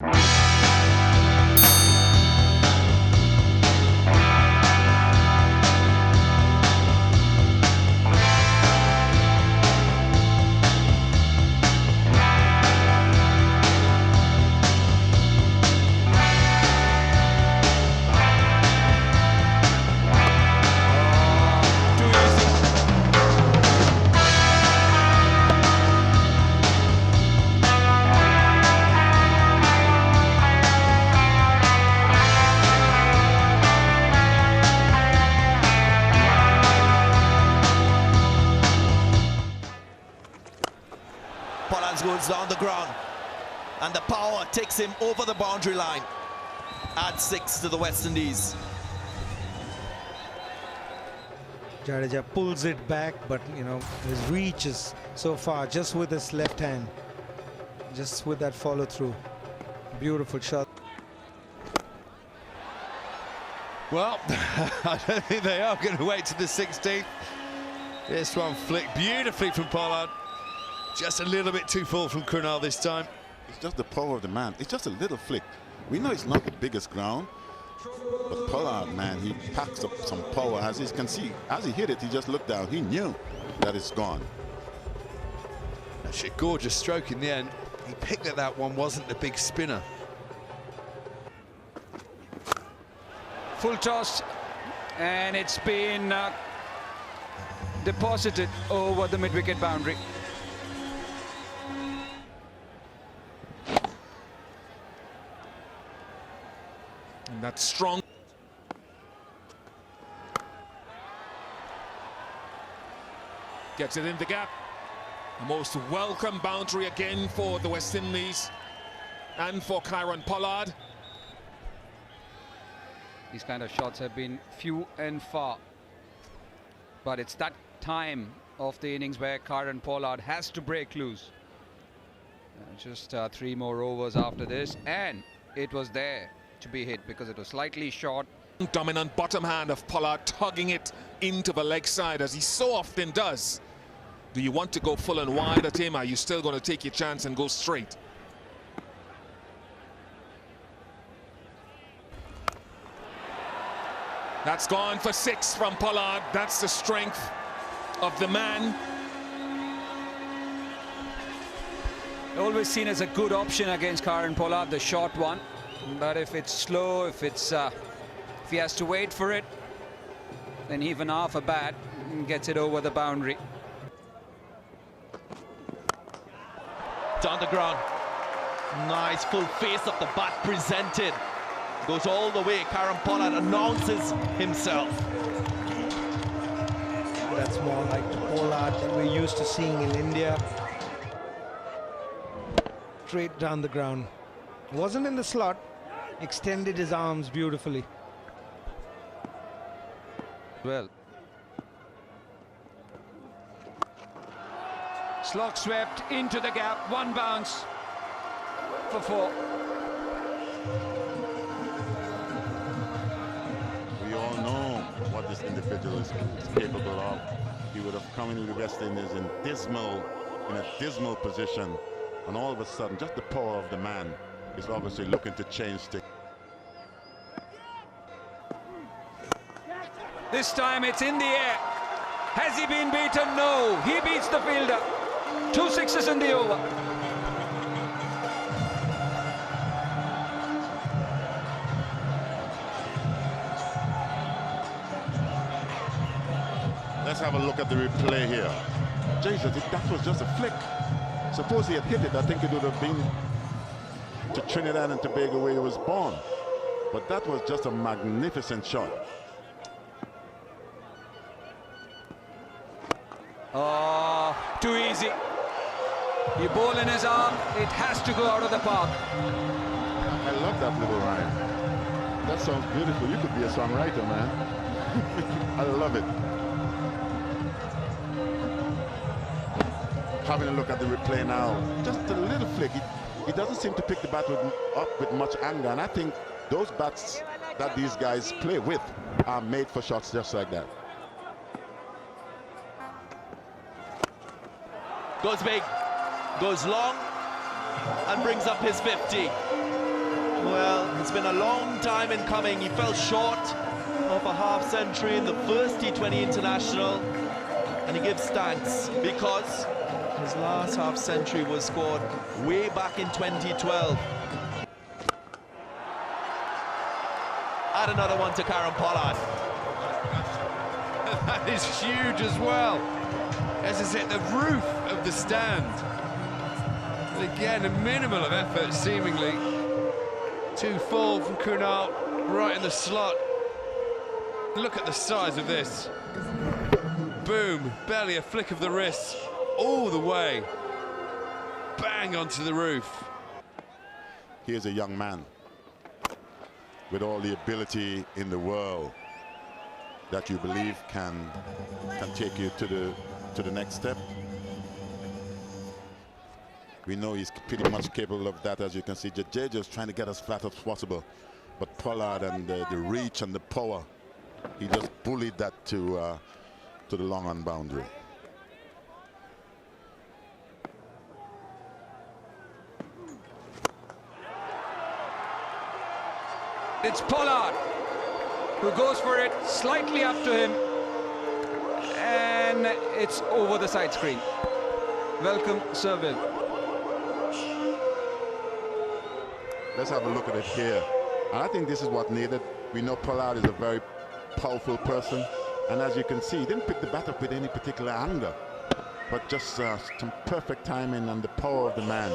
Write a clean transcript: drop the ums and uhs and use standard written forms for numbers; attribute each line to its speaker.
Speaker 1: Pollard goes down the ground, and the power takes him over the boundary line. Adds 6 to the West Indies.
Speaker 2: Jadeja pulls it back, but you know his reach is so far just with his left hand, just with that follow through. Beautiful shot.
Speaker 3: Well, I don't think they are going to wait to the 16th. This one flicked beautifully from Pollard. Just a little bit too full from Krunal this time.
Speaker 4: It's just the power of the man. It's just a little flick. We know it's not the biggest ground, but Pollard, man, he packs up some power. As you can see, as he hit it, he just looked down. He knew that it's gone.
Speaker 3: Actually, a gorgeous stroke in the end. He picked that one wasn't a big spinner.
Speaker 5: Full toss, and it's been deposited over the mid-wicket boundary.
Speaker 6: And that's strong. Gets it in the gap. A most welcome boundary again for the West Indies and for Kieron Pollard.
Speaker 5: These kind of shots have been few and far, but it's that time of the innings where Kieron Pollard has to break loose. Just 3 more overs after this, and it was there to be hit because it was slightly short.
Speaker 6: Dominant bottom hand of Pollard, tugging it into the leg side as he so often does. Do you want to go full and wide at him? Are you still going to take your chance and go straight? That's gone for 6 from Pollard. That's the strength of the man.
Speaker 5: Always seen as a good option against Kieron Pollard, the short one. But if it's slow, if he has to wait for it, then even half a bat gets it over the boundary.
Speaker 1: Down the ground. Nice full face of the bat presented. Goes all the way. Kieron Pollard announces himself.
Speaker 2: That's more like the Pollard that we're used to seeing in India. Straight down the ground. Wasn't in the slot. Extended his arms beautifully.
Speaker 5: Well, slog swept into the gap, 1 bounce for 4.
Speaker 4: We all know what this individual is capable of. He would have come into the West Indies in a dismal position, and all of a sudden, just the power of the man is obviously looking to change things.
Speaker 5: This time it's in the air. Has he been beaten? No. He beats the fielder. 2 sixes in the over.
Speaker 4: Let's have a look at the replay here. Jesus, that was just a flick. Suppose he had hit it, I think it would have been to Trinidad and Tobago where he was born. But that was just a magnificent shot.
Speaker 5: Oh, too easy. You bowl in his arm, it has to go out of the park.
Speaker 4: I love that little rhyme. That sounds beautiful. You could be a songwriter, man. I love it. Having a look at the replay now, just a little flick. He doesn't seem to pick the bat up with much anger, and I think those bats that these guys play with are made for shots just like that.
Speaker 1: Goes big, goes long, and brings up his 50. Well, it's been a long time in coming. He fell short of a half century in the first T20 international, and he gives thanks because his last half century was scored way back in 2012. Add another one to Kieron Pollard.
Speaker 3: That is huge as well. As it's hit the roof of the stand. And again, a minimal of effort, seemingly. 2 full from Kunal, right in the slot. Look at the size of this. Boom, barely a flick of the wrist, all the way. Bang onto the roof.
Speaker 4: Here's a young man with all the ability in the world that you believe can take you to the next step. We know he's pretty much capable of that, as you can see. Jadeja's trying to get as flat as possible, but Pollard and the reach and the power, he just bullied that to the long on boundary.
Speaker 5: It's Pollard who goes for it, slightly up to him, and it's over the side screen. Welcome, Serville.
Speaker 4: Let's have a look at it here. And I think this is what needed. We know Pollard is a very powerful person, and as you can see, he didn't pick the bat up with any particular anger, but just some perfect timing and the power of the man.